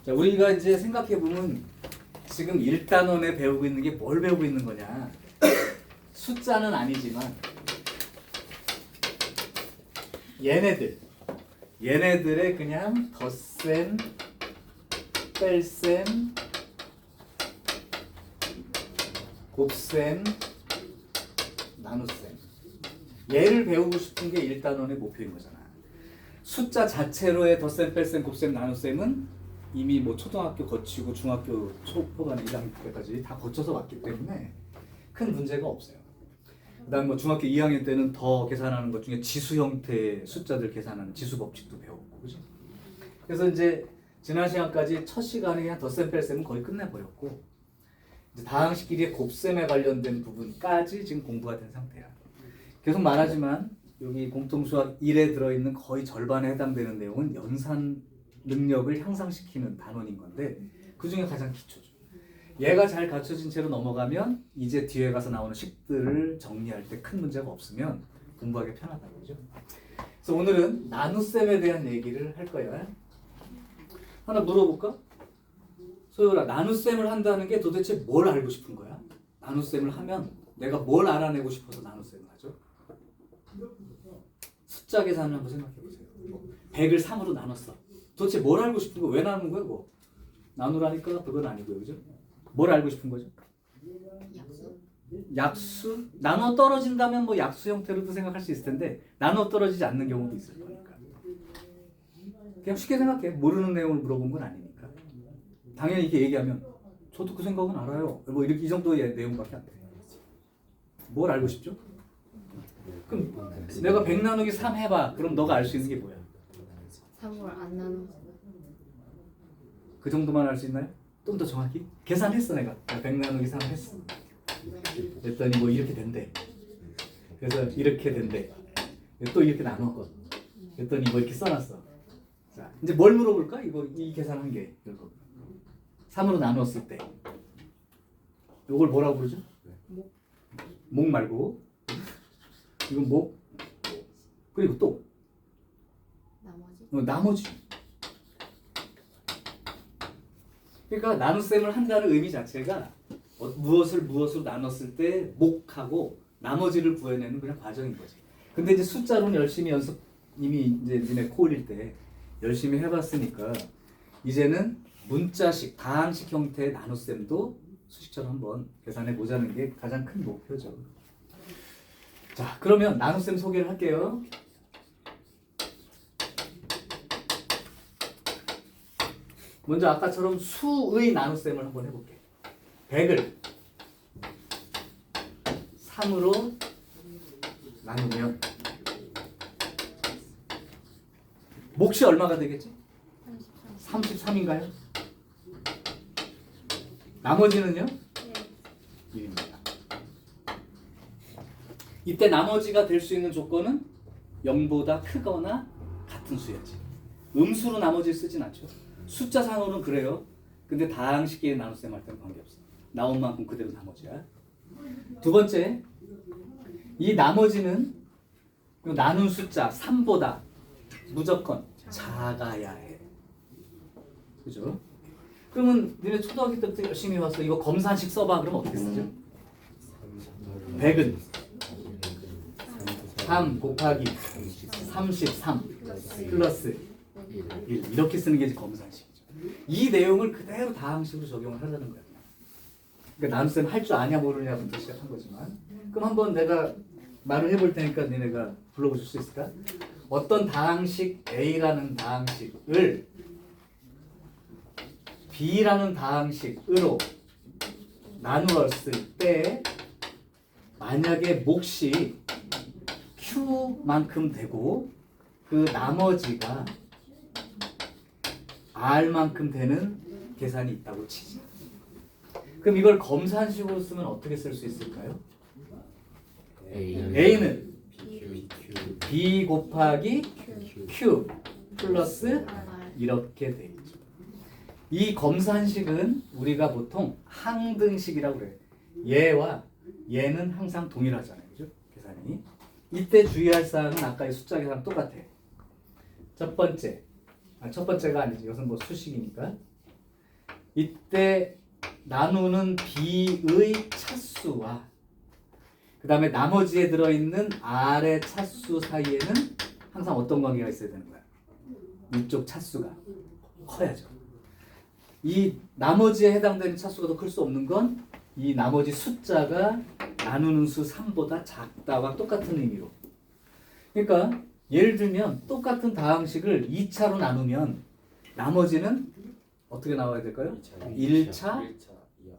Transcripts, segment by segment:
자, 우리가 이제 생각해 보면 지금 1단원에 배우고 있는 게 뭘 배우고 있는 거냐? 숫자는 아니지만 얘네들의 그냥 덧셈, 뺄셈, 곱셈, 나눗셈. 얘를 배우고 싶은 게 1단원의 목표인 거잖아. 숫자 자체로의 덧셈, 뺄셈, 곱셈, 나눗셈은 이미 뭐 초등학교 거치고 중학교 초반에 2학년 때까지 다 거쳐서 왔기 때문에 큰 문제가 없어요. 그다음 뭐 중학교 2학년 때는 더 계산하는 것 중에 지수 형태의 숫자들 계산하는 지수 법칙도 배웠고, 그죠? 그래서 이제 지난 시간까지 첫 시간에 그냥 덧셈 뺄셈은 거의 끝내버렸고, 이제 다항식끼리의 곱셈에 관련된 부분까지 지금 공부가 된 상태야. 계속 말하지만 여기 공통수학 1에 들어있는 거의 절반에 해당되는 내용은 연산 능력을 향상시키는 단원인 건데 그 중에 가장 기초죠. 얘가 잘 갖춰진 채로 넘어가면 이제 뒤에 가서 나오는 식들을 정리할 때 큰 문제가 없으면 공부하기 편하다고 그죠? 그래서 오늘은 나눗셈에 대한 얘기를 할 거야. 하나 물어볼까? 소율아, 나눗셈을 한다는 게 도대체 뭘 알고 싶은 거야? 나눗셈을 하면 내가 뭘 알아내고 싶어서 나눗셈을 하죠? 숫자 계산을 한번 생각해 보세요. 100을 3으로 나눴어. 도대체 뭘 알고 싶은 거? 왜 나눈 거야? 뭐 나누라니까 그건 아니고요, 그죠? 뭘 알고 싶은 거죠? 약수? 나눠 떨어진다면 뭐 약수 형태로도 생각할 수 있을 텐데 나눠 떨어지지 않는 경우도 있을 거니까. 그냥 쉽게 생각해. 모르는 내용을 물어본 건 아니니까. 당연히 이렇게 얘기하면 저도 그 생각은 알아요. 뭐 이렇게 이 정도의 내용밖에 안 돼. 뭘 알고 싶죠? 그럼 내가 100 나누기 3 해봐. 그럼 너가 알 수 있는 게 뭐야? 3을 안 나눠. 그 정도만 알 수 있나요? 좀 더 정확히? 계산했어 내가. 100 나누기 3 했어. 그랬더니 뭐 이렇게 된대. 그래서 이렇게 된대. 또 이렇게 나눴거든. 그랬더니 뭐 이렇게 써놨어. 자, 이제 뭘 물어볼까? 이 계산한 게 결국 3으로 나눴을 때 이걸 뭐라고 부르죠? 목 말고 이건 목 그리고 또 나머지. 그러니까 나눗셈을 한다는 의미 자체가 무엇으로 나눴을 때 목하고 나머지를 구해내는 그냥 과정인 거지. 근데 이제 숫자로는 열심히 연습 이미 이제 니네 코1일 때 열심히 해봤으니까 이제는 문자식, 다항식 형태의 나눗셈도 수식처럼 한번 계산해 보자는 게 가장 큰 목표죠. 자, 그러면 나눗셈 소개를 할게요. 먼저 아까처럼 수의 나눗셈을 한번 해볼게. 100을 3으로 나누면 몫이 얼마가 되겠지? 33인가요? 나머지는요? 1입니다. 이때 나머지가 될 수 있는 조건은 0보다 크거나 같은 수야지. 음수로 나머지를 쓰진 않죠. 숫자상으로는 그래요. 근데 다항식끼리 나눗셈 할 때는 관계없어. 나온 만큼 그대로 나머지야. 두 번째, 이 나머지는 나눈 숫자 3보다 무조건 작아야 해. 그죠? 그러면 니네 초등학교 때부터 열심히 와서 이거 검산식 써봐. 그러면 어떻게 쓰죠? 100은 3 곱하기 33 플러스 1 이렇게 쓰는 게 검산식이죠. 이 내용을 그대로 다항식으로 적용을 하자는 거야. 그러니까 나눗셈 할 줄 아냐 모르냐부터 시작한 거지만 그럼 한번 내가 말을 해볼 테니까 니네가 불러볼 수 있을까? 어떤 다항식 A라는 다항식을 B라는 다항식으로 나누었을 때 만약에 몫이 Q만큼 되고 그 나머지가 R만큼 되는 계산이 있다고 치지. 그럼 이걸 검산식으로 쓰면 어떻게 쓸 수 있을까요? A는 B 곱하기 Q 플러스 이렇게 돼 있죠. 이 검산식은 우리가 보통 항등식이라고 그래요. 얘와 얘는 항상 동일하잖아요. 그죠? 계산이. 이때 주의할 사항은 아까의 숫자 계산랑 똑같아. 첫 번째가 아니지. 이것은 뭐 수식이니까. 이때 나누는 b의 차수와 그 다음에 나머지에 들어있는 r의 차수 사이에는 항상 어떤 관계가 있어야 되는 거야? 이쪽 차수가 커야죠. 이 나머지에 해당되는 차수가 더 클 수 없는 건 이 나머지 숫자가 나누는 수 3보다 작다와 똑같은 의미로. 그러니까 예를 들면 똑같은 다항식을 2차로 나누면 나머지는 어떻게 나와야 될까요? 1차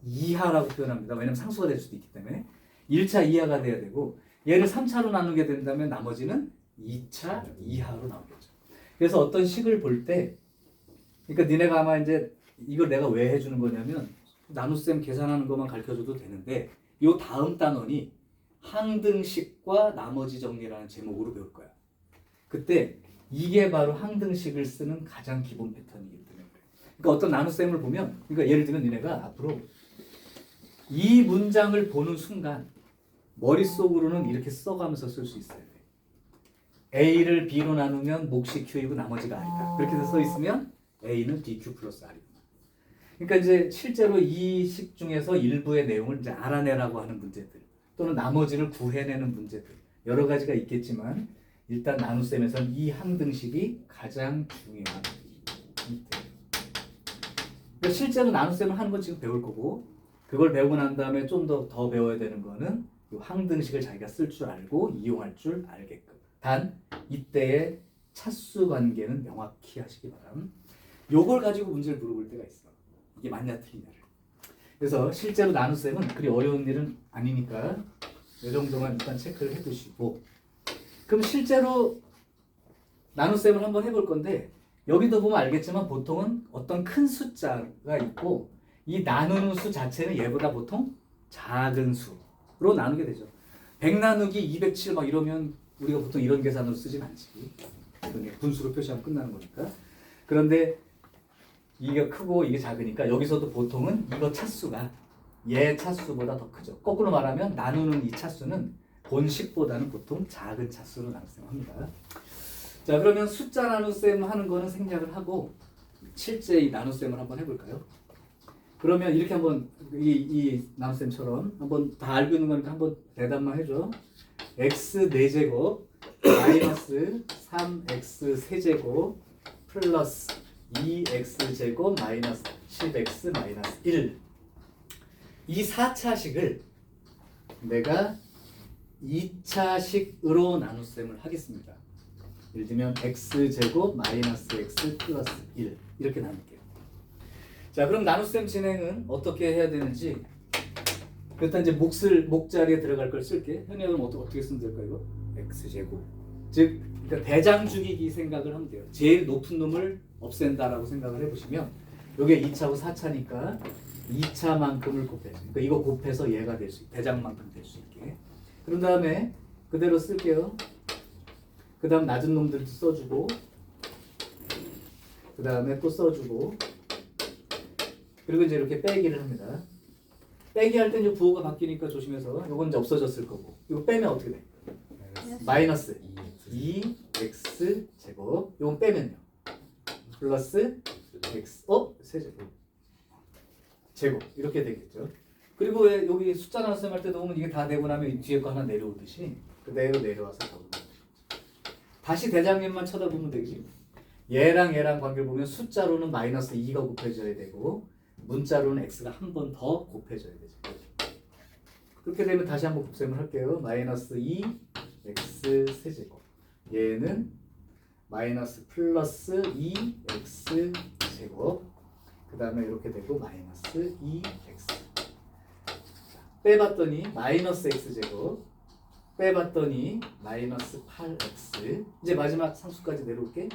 이하라고 표현합니다. 왜냐면 상수가 될 수도 있기 때문에 1차 이하가 돼야 되고 얘를 3차로 나누게 된다면 나머지는 2차 이하로 나오겠죠. 그래서 어떤 식을 볼 때 그러니까 니네가 아마 이제 이걸 내가 왜 해주는 거냐면 나눗셈 계산하는 것만 가르쳐줘도 되는데 요 다음 단원이 항등식과 나머지 정리라는 제목으로 배울 거야. 그때 이게 바로 항등식을 쓰는 가장 기본 패턴이기 때문에 그래. 그러니까 어떤 나눗셈을 보면 그러니까 예를 들면 니네가 앞으로 이 문장을 보는 순간 머릿속으로는 이렇게 써가면서 쓸 수 있어야 돼. A를 B로 나누면 몫이 Q이고 나머지가 R이다. 그렇게 써 있으면 A는 BQ 플러스 R이구나. 그러니까 이제 실제로 이 식 중에서 일부의 내용을 이제 알아내라고 하는 문제들 또는 나머지를 구해내는 문제들 여러 가지가 있겠지만 일단 나눗셈에서는 이 항등식이 가장 중요한 이때. 그러니까 실제로 나눗셈을 하는 건 지금 배울 거고 그걸 배우고 난 다음에 좀 더 배워야 되는 거는 이 항등식을 자기가 쓸 줄 알고 이용할 줄 알게끔. 단 이때의 차수 관계는 명확히 하시기 바람. 요걸 가지고 문제를 물어볼 때가 있어. 이게 맞냐 틀리냐를. 그래서 실제로 나눗셈은 그리 어려운 일은 아니니까 이 정도만 일단 체크를 해두시고 그럼 실제로 나눗셈을 한번 해볼 건데 여기도 보면 알겠지만 보통은 어떤 큰 숫자가 있고 이 나누는 수 자체는 얘보다 보통 작은 수로 나누게 되죠. 100 나누기 207 막 이러면 우리가 보통 이런 계산으로 쓰진 않지. 분수로 표시하면 끝나는 거니까. 그런데 이게 크고 이게 작으니까 여기서도 보통은 이거 차수가 얘 차수보다 더 크죠. 거꾸로 말하면 나누는 이 차수는 본식보다는 보통 작은 차수로 나눗셈을 합니다. 자, 그러면 숫자 나눗셈 하는 거는 생략을 하고 실제 이 나눗셈을 한번 해볼까요? 그러면 이렇게 한번 이 나눗셈처럼 한번 다 알고 있는 거니까 한번 대답만 해줘. x 4제곱 마이너스 3x 세제곱 플러스 2x제곱 마이너스 10x 마이너스 1. 이 4차식을 내가 2차식으로 나눗셈을 하겠습니다. 예를 들면 x제곱 마이너스 x 플러스 1 이렇게 나눌게요. 자, 그럼 나눗셈 진행은 어떻게 해야 되는지 일단 이제 목 자리에 들어갈 걸 쓸게. 현역은 어떻게 쓰면 될까 이거? x제곱. 즉 그러니까 대장 죽이기 생각을 하면 돼요. 제일 높은 놈을 없앤다라고 생각을 해보시면 이게 2차고 4차니까 2차만큼을 곱해서 그러니까 이거 곱해서 얘가 될 수 있게 대장만큼 될 수 있게. 그런 다음에 그대로 쓸게요. 그 다음 낮은 놈들도 써주고 그 다음에 또 써주고 그리고 이제 이렇게 빼기를 합니다. 빼기 할 때 이제 부호가 바뀌니까 조심해서 이건 이제 없어졌을 거고 이거 빼면 어떻게 돼? 마이너스 2x 제곱 이건 빼면요 플러스 x 세제곱 제곱 이렇게 되겠죠. 그리고 왜 여기 숫자 나눗셈 할 때도 보면 이게 다 되고 나면 이 뒤에 거 하나 내려오듯이 그대로 내려와서 적으면 다시 대장님만 쳐다보면 되지. 얘랑 관계를 보면 숫자로는 마이너스 2가 곱해져야 되고 문자로는 x가 한 번 더 곱해져야 되죠. 그렇게 되면 다시 한번 곱셈을 할게요. 마이너스 2x 세제곱 얘는 마이너스 플러스 2x 제곱 그 다음에 이렇게 되고 마이너스 2x 빼봤더니 마이너스 x 제곱 빼봤더니 마이너스 8x 이제 마지막 상수까지 내려올게.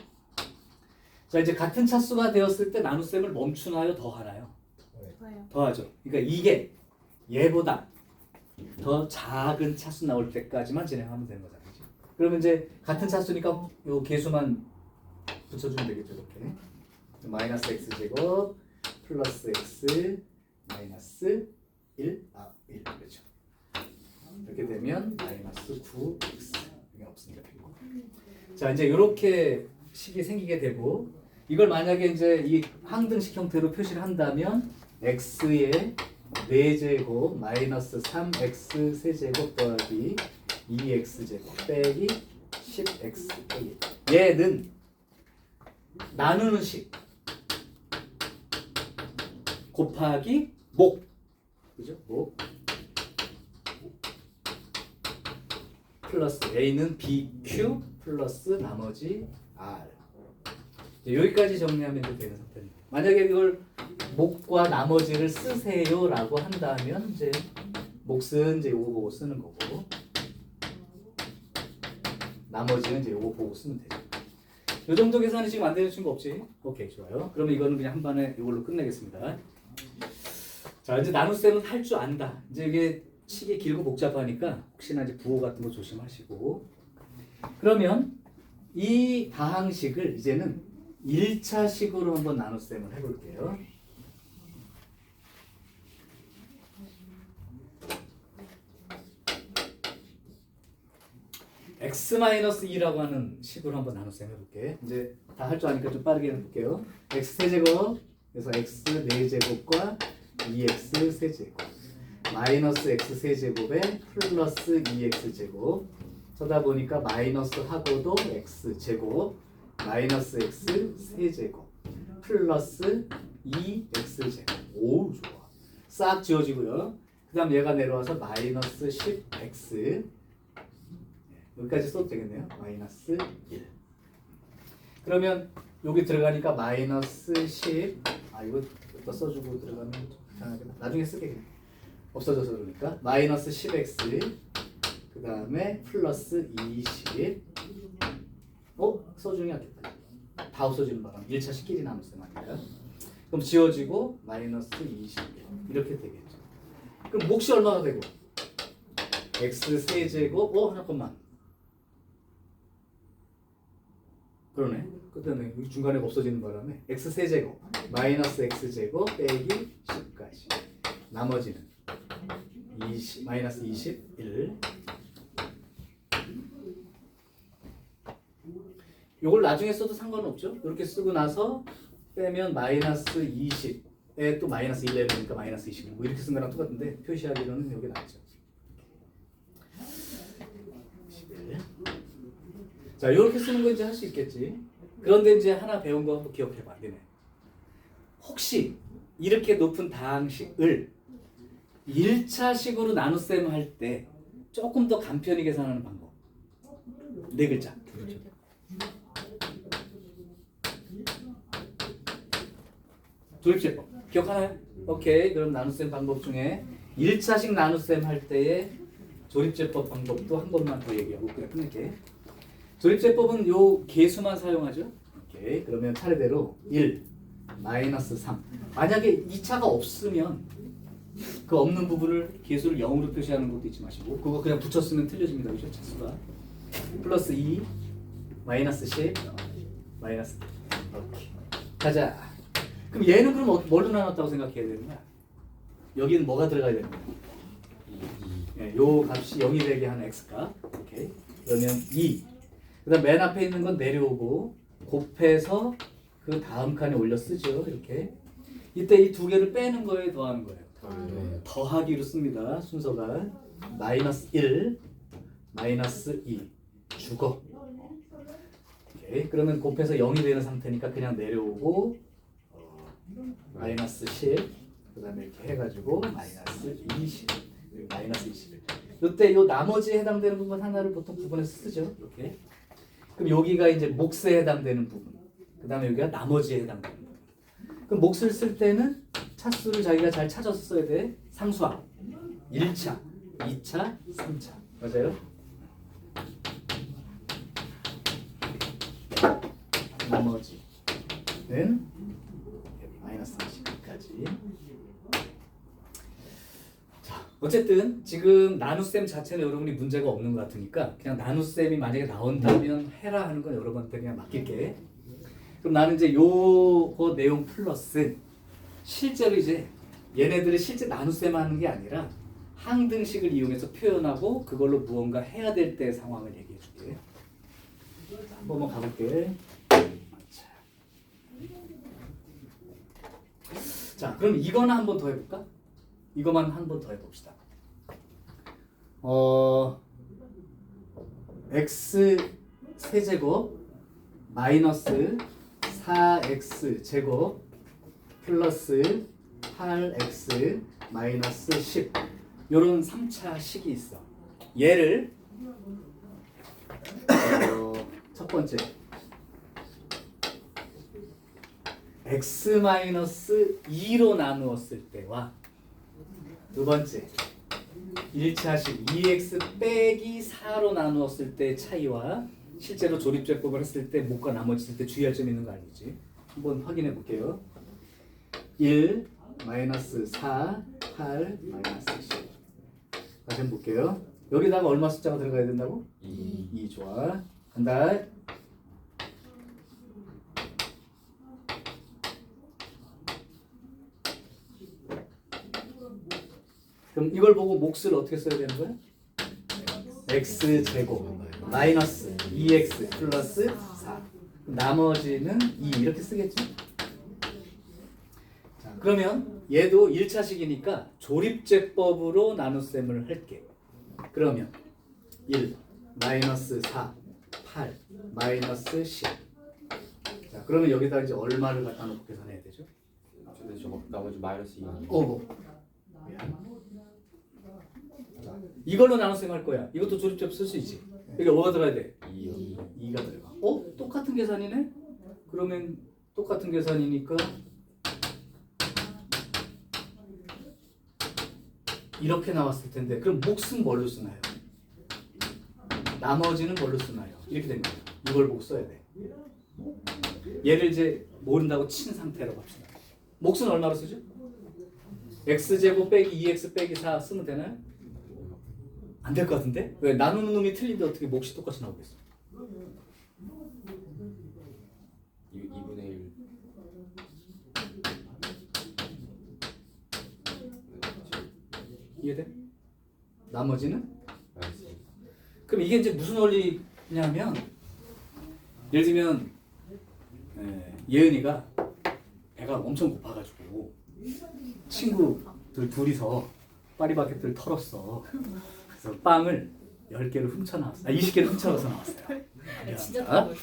자, 이제 같은 차수가 되었을 때 나눗셈을 멈추나요? 더하나요? 더하죠. 그러니까 이게 얘보다 더 작은 차수 나올 때까지만 진행하면 되는 거잖아요. 그러면 이제 같은 차수니까 요 개수만 붙여주면 되겠죠. 이렇게 마이너스 x 제곱 플러스 x 마이너스 1 그렇죠. 이렇게 되면 마이너스 9x 이게 없으니까 되고. 자, 이제 이렇게 식이 생기게 되고 이걸 만약에 이제 이 항등식 형태로 표시를 한다면 x의 4제곱 마이너스 3x 세제곱 더하기 2x제곱 빼기 10x 빼기 얘는 나누는 식 곱하기 목 그죠? 목 플러스 a는 bq 플러스 나머지 r 이제 여기까지 정리하면 이제 되는 상태입니다. 만약에 이걸 목과 나머지를 쓰세요라고 한다면 이제 몫은 이제 요거 보고 쓰는 거고 나머지는 이제 요거 보고 쓰면 되죠. 요 정도 계산이 지금 안 되는 친구 없지? 오케이 좋아요. 그러면 이거는 그냥 한 번에 이걸로 끝내겠습니다. 자 이제 나눗셈은 할 줄 안다. 이제 이게 식이 길고 복잡하니까 혹시나 이제 부호 같은 거 조심하시고 그러면 이 다항식을 이제는 1차식으로 한번 나눗셈을 해볼게요. x-2라고 하는 식으로 한번 나눗셈 해볼게. 이제 다 할 줄 아니까 좀 빠르게 해볼게요. x 세제곱 그래서 x 4제곱과 2x 세제곱 마이너스 x 세제곱에 플러스 2x 제곱 쳐다 보니까 마이너스 하고도 x 제곱 마이너스 x 세제곱 플러스 2x 제곱 오 좋아 싹 지워지고요. 그 다음 얘가 내려와서 마이너스 10x 여기까지 써도 되겠네요. 마이너스 1 그러면 여기 들어가니까 마이너스 10 이거 또 써주고 들어가면 이상하겠다. 나중에 쓸게 그냥. 없어져서 그러니까 마이너스 10x 그 다음에 플러스 20 써주는 게 낫겠다. 다 없어지는 바람 1차식끼리 나눴어요. 맞나요? 그럼 지워지고 마이너스 21 이렇게 되겠죠. 그럼 몫이 얼마가 되고 x 세제곱 잠깐만 그러네. 그다음에 중간에 없어지는 바람에 x 세제곱 마이너스 x 제곱 빼기 10까지 나머지는 20 마이너스 21 요걸 나중에 써도 상관은 없죠. 이렇게 쓰고 나서 빼면 마이너스 20에 또 마이너스 1 내려니까 마이너스 21 뭐 이렇게 쓴 거랑 똑같은데 표시하기로는 여기 낫죠. 21. 자 이렇게 쓰는 거 이제 할 수 있겠지. 그런데 이제 하나 배운 거 한번 기억해봐. 되네. 혹시 이렇게 높은 다항식을 1차식으로 나눗셈 할 때 조금 더 간편히 계산하는 방법 4글자 조립제법 기억하나요? 오케이 그럼 나눗셈 방법 중에 1차식 나눗셈 할 때의 조립제법 방법도 한 번만 더 얘기하고 그냥 끝낼게. 조립제법은 요 계수만 사용하죠. 오케이 그러면 차례대로 1 마이너스 3 만약에 2차가 없으면 그 없는 부분을 계수를 0으로 표시하는 것도 잊지 마시고 그거 그냥 붙였으면 틀려집니다. 그죠? 차수가 플러스 2 마이너스 10 마이너스 오케이 가자. 그럼 얘는 그럼 뭘로 나눴다고 생각해야 되는 거야? 여기는 뭐가 들어가야 되는 거야? 네, 요 값이 0이 되게 하는 x값 오케이 그러면 2 그다음 맨 앞에 있는 건 내려오고 곱해서 그 다음 칸에 올려 쓰죠. 이렇게 이때 이 두 개를 빼는 거에 더하는 거예요. 더하기로 씁니다. 순서가 마이너스 1 마이너스 2 죽어. 오케이. 그러면 곱해서 0이 되는 상태니까 그냥 내려오고 마이너스 10 그 다음에 이렇게 해가지고 마이너스 20 마이너스 21 이때 요 나머지에 해당되는 부분 하나를 보통 부분에서 쓰죠. 이렇게 그럼 여기가 이제 몫에 해당되는 부분 그 다음에 여기가 나머지에 해당되는 부분 그럼 몫을 쓸 때는 차수를 자기가 잘 찾아서 써야 돼. 상수항 1차 2차 3차 맞아요? 나머지는 여기 마이너스 20까지 자 어쨌든 지금 나눗셈 자체는 여러분이 문제가 없는 것 같으니까 그냥 나눗셈이 만약에 나온다면 해라 하는 건 여러분한테 그냥 맡길게. 그럼 나는 이제 요거 내용 플러스 실제로 이제 얘네들이 실제 나눗셈 하는 게 아니라 항등식을 이용해서 표현하고 그걸로 무언가 해야 될 때 상황을 얘기해 줄게. 한 번만 가볼게. 자. 자, 그럼 이거는 한 번 더 해볼까? 이거만 한 번 더 해봅시다. x 세제곱 마이너스 4x 제곱 플러스 8x 마이너스 10 요런 3차 식이 있어. 얘를 첫 번째 x 마이너스 2로 나누었을 때와 두 번째 1차식 2x 빼기 4로 나누었을 때 차이와 실제로 조립제법을 했을 때 목과 나머지 쓸 때 주의할 점이 있는 거 아니지? 한번 확인해 볼게요. 1 마이너스 4 8 마이너스 10 다시 한번 볼게요. 여기다가 얼마 숫자가 들어가야 된다고? 2 좋아. 간다. 그럼 이걸 보고 몫을 어떻게 써야 되는 거야? x 제곱 마이너스 2x 플러스 4 나머지는 2 이렇게 쓰겠죠? 자, 그러면 얘도 1차식이니까 조립제법으로 나눗셈을 할게. 그러면 1 마이너스 4 8 마이너스 10 자, 그러면 여기다 이제 얼마를 갖다 놓고 계산해야 되죠? 근데 저거 나머지 마이너스 2. 이걸로 나눗셈 할 거야. 이것도 조립제법 쓸 수 있지. 그러니까 뭐가 들어야 돼? 2요. 2가 들어가. 똑같은 계산이네? 그러면 똑같은 계산이니까 이렇게 나왔을 텐데 그럼 몫은 뭘로 쓰나요? 나머지는 뭘로 쓰나요? 이렇게 된 거예요. 이걸 보고 써야 돼. 얘를 이제 모른다고 친 상태라고 합시다. 몫은 얼마로 쓰죠? x제곱 빼기 2x 빼기 4 쓰면 되나요? 안 될 것 같은데? 왜? 나누는 놈이 틀린데 어떻게 몫이 똑같이 나오겠어? 2분의 1. 이해돼? 나머지는? 마이너스 2. 그럼 이게 이제 무슨 원리냐면 예를 들면 예은이가 배가 엄청 고파가지고 친구들 둘이서 파리바게트를 털었어. 그래서 빵을 10개를 훔쳐나왔어. 20개를 훔쳐서 나왔어요. 진짜 미안합니다. 다 먹었어.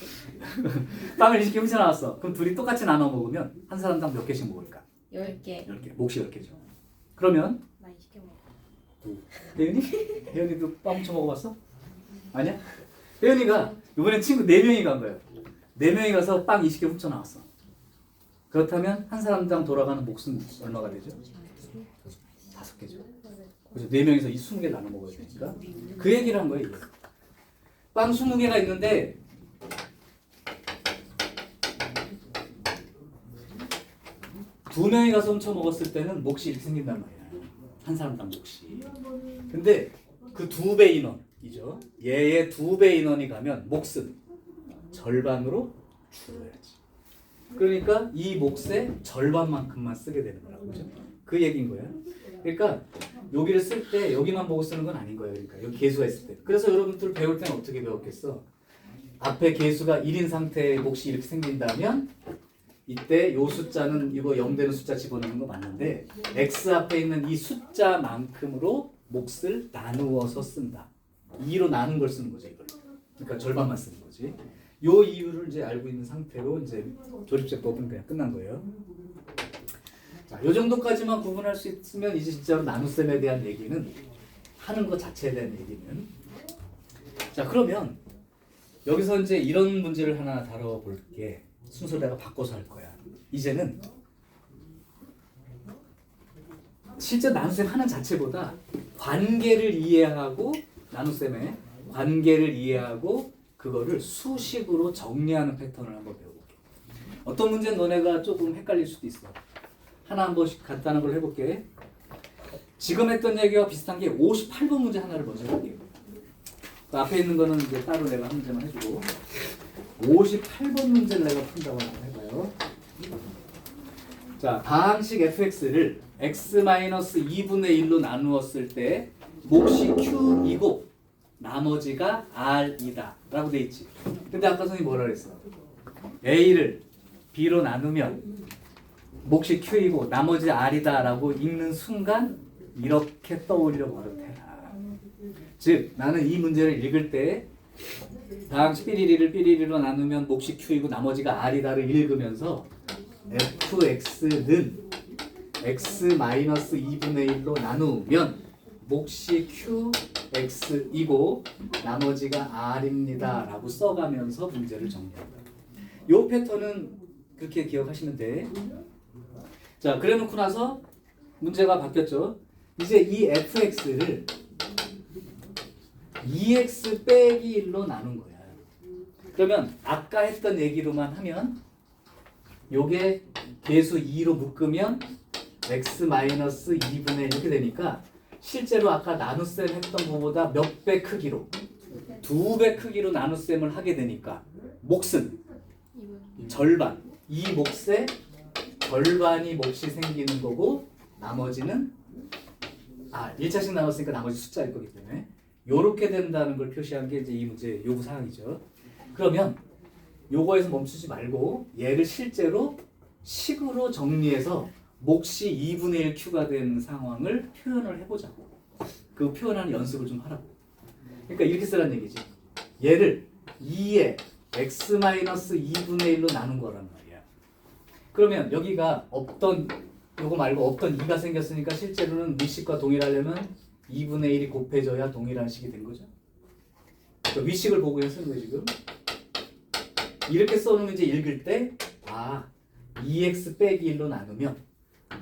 빵을 20개 훔쳐나왔어. 그럼 둘이 똑같이 나눠 먹으면 한 사람당 몇 개씩 먹을까? 10개. 10개. 몫이 10개죠. 그러면 많이 시켜 먹어. 혜연이? 혜연이도 빵 훔쳐 먹어봤어? 아니야? 혜연이가 이번엔 친구 4명이 간 거예요. 4명이 가서 빵 20개 훔쳐 나왔어. 그렇다면 한 사람당 돌아가는 몫은 얼마가 되죠? 5개죠. 그래서 4명이서 이 20개 나눠 먹어야 되니까 그 얘기를 한 거예요. 이게. 빵 20개가 있는데 두 명이 가서 훔쳐 먹었을 때는 몫이 이렇게 생긴단 말이야. 한 사람당 몫이. 근데 그 2배 인원이죠. 얘의 2배 인원이 가면 몫은 절반으로 줄여야지. 그러니까 이 몫의 절반만큼만 쓰게 되는 거라고. 그죠? 그 얘기인 거예요. 그러니까 여기를 쓸 때 여기만 보고 쓰는 건 아닌 거예요. 그러니까 여기 개수가 있을 때. 그래서 여러분들 배울 때는 어떻게 배웠겠어? 앞에 개수가 1인 상태의 몫이 이렇게 생긴다면 이때 요 숫자는 이거 0 되는 숫자 집어넣는 거 맞는데 x 앞에 있는 이 숫자만큼으로 몫을 나누어서 쓴다. 2로 나눈 걸 쓰는 거죠, 이걸. 그러니까 절반만 쓰는 거지. 요 이유를 이제 알고 있는 상태로 이제 조립제법은 그냥 끝난 거예요. 자, 요 정도까지만 구분할 수 있으면 이제 진짜로 나눗셈에 대한 얘기는 하는 것 자체에 대한 얘기는. 자, 그러면 여기서 이제 이런 문제를 하나 다뤄볼게. 순서를 내가 바꿔서 할 거야. 이제는 실제 나눗셈 하는 자체보다 관계를 이해하고 나눗셈의 관계를 이해하고 그거를 수식으로 정리하는 패턴을 한번 배워볼게. 어떤 문제는 너네가 조금 헷갈릴 수도 있어. 하나 한 번씩 간단한 걸 해볼게. 지금 했던 얘기와 비슷한 게 58번 문제 하나를 먼저 해볼게요. 그 앞에 있는 거는 이제 따로 내가 한 문제만 해주고 58번 문제를 내가 푼다고 한번 해봐요. 자, 다항식 fx를 x-2분의 1로 나누었을 때 몫이 q이고 나머지가 r이다 라고 돼 있지. 근데 아까 선생님이 뭐라 그랬어? a를 b로 나누면 몫이 Q이고 나머지 R이다라고 읽는 순간 이렇게 떠올려 버릇해라. 즉 나는 이 문제를 읽을 때 다항식 삐리리를 삐리리로 나누면 몫이 Q이고 나머지가 R이다를 읽으면서 fx는 x-2분의 1로 나누면 몫이 qx이고 나머지가 r입니다 라고 써가면서 문제를 정리한다. 요 패턴은 그렇게 기억하시면 돼. 자, 그래 놓고 나서 문제가 바뀌었죠. 이제 이 fx를 2x 빼기 1로 나눈 거야. 그러면 아까 했던 얘기로만 하면 요게 계수 2로 묶으면 x-2분의 1 이렇게 되니까 실제로 아까 나눗셈 했던 것보다 몇 배 크기로 2배 크기로 나눗셈을 하게 되니까 몫은 절반, 이 몫의 절반이 몫이 생기는 거고 나머지는 1차씩 나눴으니까 나머지 숫자일 거기 때문에 요렇게 된다는 걸 표시한 게 이제 이 문제 요구 사항이죠. 그러면 요거에서 멈추지 말고 얘를 실제로 식으로 정리해서 몫이 2분의 1 Q가 된 상황을 표현을 해보자고. 그 표현하는 연습을 좀 하라고. 그러니까 이렇게 쓰라는 얘기지. 얘를 2에 x-2분의 1로 나눈 거란 말이야. 그러면 여기가 없던 요거 말고 없던 2가 생겼으니까 실제로는 위식과 동일하려면 2분의 1이 곱해져야 동일한 식이 된 거죠. 그러니까 위식을 보고 쓰는 거예요 지금. 이렇게 써놓으면 이제 읽을 때 2x 빼기 1로 나누면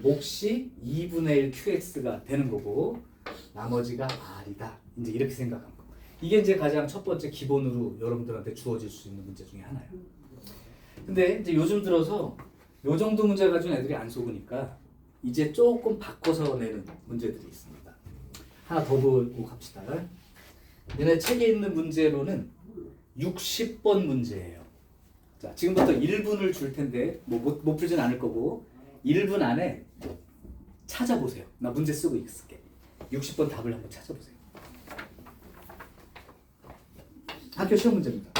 몫이 2분의 1 qx가 되는 거고 나머지가 r이다. 이제 이렇게 생각하는 거. 이게 이제 가장 첫 번째 기본으로 여러분들한테 주어질 수 있는 문제 중에 하나예요. 근데 이제 요즘 들어서 요 정도 문제 가지고 애들이 안 속으니까 이제 조금 바꿔서 내는 문제들이 있습니다. 하나 더 보고 갑시다. 얘네 책에 있는 문제로는 60번 문제예요. 자, 지금부터 1분을 줄 텐데 못 풀진 않을 거고 1분 안에 찾아보세요. 나 문제 쓰고 있을게. 60번 답을 한번 찾아보세요. 학교 시험 문제입니다.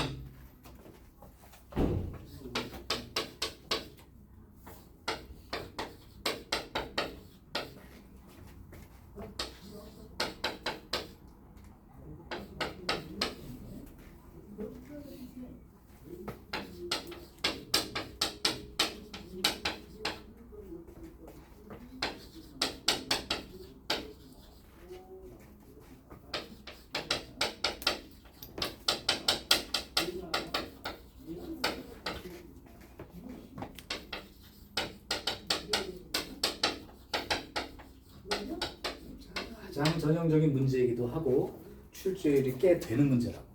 가장 전형적인 문제이기도 하고 출제율이 꽤 되는 문제라고.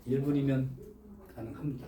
1분이면 가능합니다.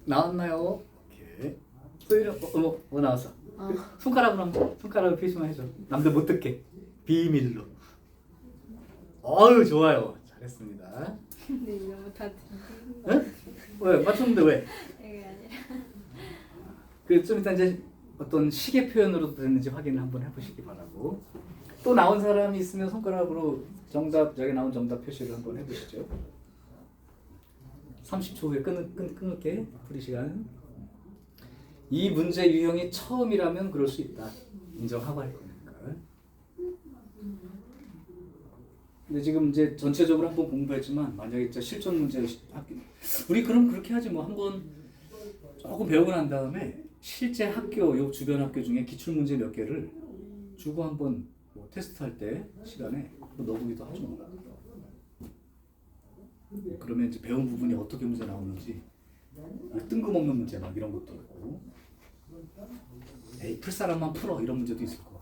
나왔나요? 오케이. 소희는 뭐 나왔어? 손가락으로 한번 손가락으로 표시만 해줘. 남들 못 듣게 비밀로. 어유 좋아요. 잘했습니다. 근데 이거 다 응? 왜 맞췄는데 왜? 이게 아니라. 그 좀 이따 이제 어떤 시계 표현으로 됐는지 확인을 한번 해보시기 바라고. 또 나온 사람이 있으면 손가락으로 정답 여기 나온 정답 표시를 한번 해보시죠. 30초 후에 끊을게. 풀이 시간. 이 문제 유형이 처음이라면 그럴 수 있다. 인정하고 할 거니까. 근데 지금 이제 전체적으로 한번 공부했지만 만약에 진짜 실전 문제 우리 그럼 그렇게 하지 뭐 한번 조금 배우고 난 다음에 실제 학교 요 주변 학교 중에 기출 문제 몇 개를 주고 한번 뭐 테스트할 때 시간에 뭐 넣어보기도 하죠. 뭐. 그러면 이제 배운 부분이 어떻게 문제 나오는지 뜬금없는 문제 막 이런 것도 있고 에이 풀 사람만 풀어 이런 문제도 있을 거 같고.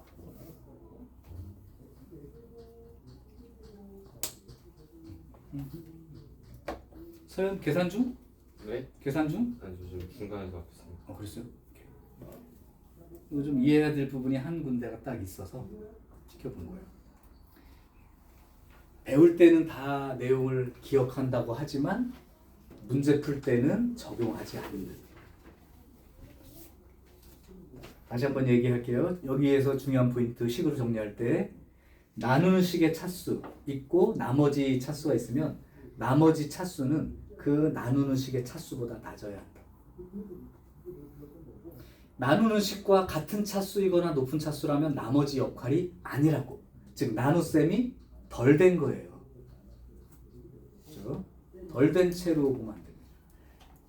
서현 계산 중? 네? 계산 중? 아니 저 지금 중간에서 앞섰습니다. 그랬어요? 이거 좀 이해해야 될 부분이 한 군데가 딱 있어서 지켜본 거예요. 배울 때는 다 내용을 기억한다고 하지만 문제 풀 때는 적용하지 않는. 다시 한번 얘기할게요. 여기에서 중요한 포인트 식으로 정리할 때 나누는 식의 차수 있고 나머지 차수가 있으면 나머지 차수는 그 나누는 식의 차수보다 낮아야 한다. 나누는 식과 같은 차수이거나 높은 차수라면 나머지 역할이 아니라고. 즉 나눗셈이 덜 된 거예요. 그렇죠? 덜 된 채로 보면 안 됩니다.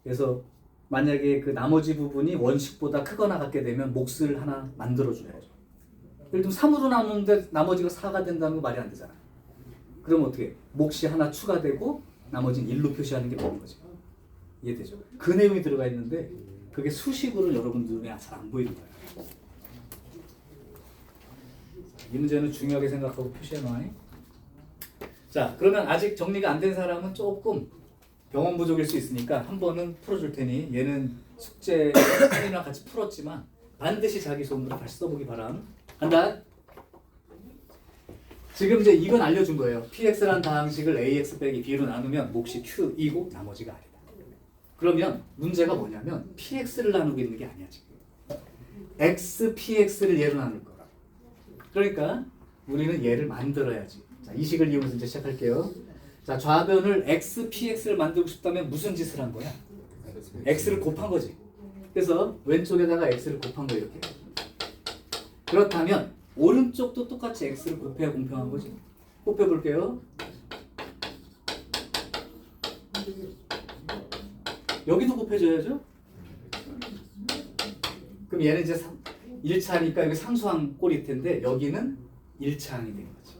그래서 만약에 그 나머지 부분이 원식보다 크거나 같게 되면 몫을 하나 만들어줘야죠. 예를 들면 3으로 나누는데 나머지가 4가 된다는 거 말이 안 되잖아. 그럼 어떻게? 몫이 하나 추가되고 나머지는 1로 표시하는 게 되는 거죠. 이해되죠? 그 내용이 들어가 있는데 그게 수식으로 여러분들 눈에 잘 안 보이는 거예요. 이 문제는 중요하게 생각하고 표시해놔요. 자, 그러면 아직 정리가 안 된 사람은 조금 경험 부족일 수 있으니까 한 번은 풀어줄 테니 얘는 숙제랑 같이 풀었지만 반드시 자기 손으로 다시 써보기 바람. 간다. 지금 이제 이건 알려준 거예요. px라는 다항식을 ax 빼기 b로 나누면 몫이 q이고 나머지가 r이다. 그러면 문제가 뭐냐면 px를 나누고 있는 게 아니야 지금. x px를 얘로 나눌 거라. 그러니까 우리는 얘를 만들어야지. 자, 이 식을 이용해서 이제 시작할게요. 자, 좌변을 x px를 만들고 싶다면 무슨 짓을 한 거야? x를 곱한 거지. 그래서 왼쪽에다가 x를 곱한 거 이렇게. 그렇다면 오른쪽도 똑같이 x를 곱해야 공평한 거지. 곱해 볼게요. 여기도 곱해줘야죠. 그럼 얘는 이제 1차니까 여기 상수항 꼴일 텐데 여기는 1차항이 되는 거지.